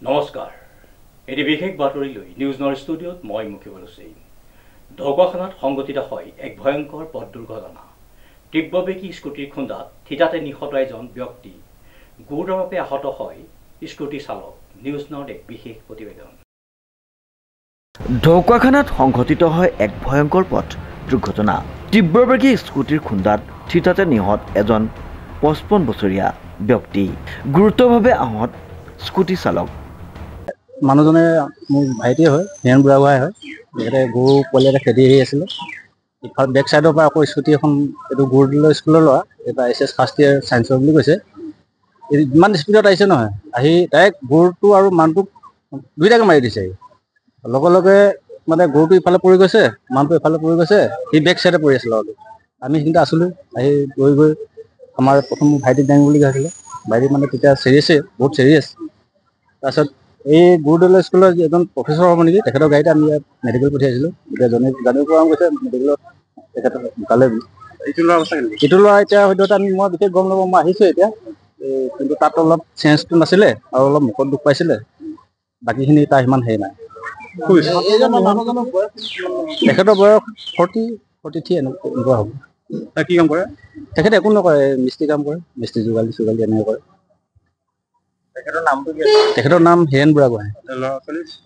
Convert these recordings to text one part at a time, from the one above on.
নমস্কাৰ এটি বিশেষ বাতৰি লৈ নিউজ নৰ ষ্টুডিঅ'ত মই মুখিবুল হুছেইন। ঢকুৱাখানাত সংঘটিত হয় এক ভয়ংকৰ পথ দুৰ্ঘটনা। তীব্ৰবেগী স্কুটিৰ খুন্দাত থিতাতে নিহত এজন ব্যক্তি, গুৰুতৰভাৱে আহত হয় স্কুটি চালক। নিউজ নৰ এক বিশেষ প্ৰতিবেদন। ঢকুৱাখানাত সংঘটিত হয় এক ভয়ংকৰ পথ দুৰ্ঘটনা। তীব্ৰবেগী স্কুটিৰ খুন্দাত থিতাতে নিহত এজন 55 বছৰীয়া ব্যক্তি, গুৰুতৰভাৱে আহত স্কুটি চালক। মানুহজনে মোৰ ভাইটিয়ে হয়, হিৰেণ বুঢ়াগোহাঁই হয়। তেখেতে গৰু পোৱালি এটা খেদি আহি আছিলে। ইফালে বেক চাইডৰ পৰা আকৌ স্কুটি এখন, এইটো গুৰুদুল স্কুলৰ ল'ৰা, এটা SS ফাৰ্ষ্ট ইয়েৰ ছায়েন্সৰ বুলি কৈছে। ইমান স্পীডত আহিছে নহয়, আহি ডাইৰেক্ট গৰুটো আৰু মানুহটোক দুইটাকে মাৰি দিছে। লগে লগে মানে গৰুটো ইফালে পৰি গৈছে, মানুহটো ইফালে পৰি গৈছে, সি বেক চাইডে পৰি আছে ল'ৰাটো। আমি সেইখিনিতে আছিলোঁ, আহি গৈ আমাৰ প্ৰথম ভাইটিক দাঙিব বুলি কৈছিলে। ভাইটি মানে তেতিয়া চিৰিয়াছে, বহুত চিৰিয়াছ। তাৰপিছত এই গুৰুদুল স্কুলৰ এজন প্ৰফেচৰ হ'ব নেকি, তেখেতৰ গাড়ীতে আমি ইয়াত মেডিকেল পঠিয়াইছিলোঁ। এতিয়া জানিব পৰা গৈছে মেডিকেলত তেখেতক ঢুকালে বুলি। ইটো ল'ৰা এতিয়া হয়তো মই বিশেষ গম নাপাওঁ, মই আহিছোঁ এতিয়া। কিন্তু তাত অলপ চেঞ্জটো নাছিলে আৰু অলপ মুখত দুখ পাইছিলে। বাকীখিনি তাৰ সিমান হেৰি নাই। তেখেতৰ বয়স 43 এনেকুৱা হ'ব। কি কাম কৰে? তেখেতে একো নকৰে, মিস্ত্ৰী কাম কৰে, মিস্ত্ৰী যোগালী এনেকৈ কৰে। তেখেতৰ নাম হিৰেণ বুঢ়াগোহাঁই।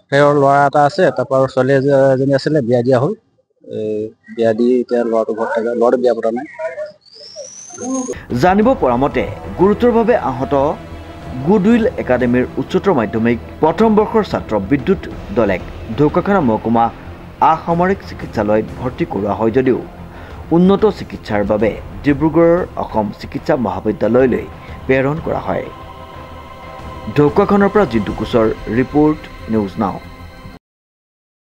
তেওঁৰ ল'ৰা এটা আছে, তাৰপৰা আৰু ছোৱালী এজনী আছিলে, বিয়া দিয়া হ'ল। বিয়া দি এতিয়া ল'ৰাটো ঘৰত থাকে, ল'ৰাটো বিয়া পতা নাই। জানিব পৰা মতে গুৰুতৰভাৱে আহত গুডউইল একাডেমীৰ উচ্চতৰ মাধ্যমিক প্ৰথম বৰ্ষৰ ছাত্ৰ বিদ্যুৎ দলেক ঢকুৱাখানা মহকুমা আসামৰিক চিকিৎসালয়ত ভৰ্তি কৰোৱা হয় যদিও উন্নত চিকিৎসাৰ বাবে ডিব্ৰুগড়ৰ অসম চিকিৎসা মহাবিদ্যালয়লৈ প্ৰেৰণ কৰা হয়। ঢকুৱাখানাৰ পৰা জিন্তু কোচৰ ৰিপৰ্ট, নিউজ নাও।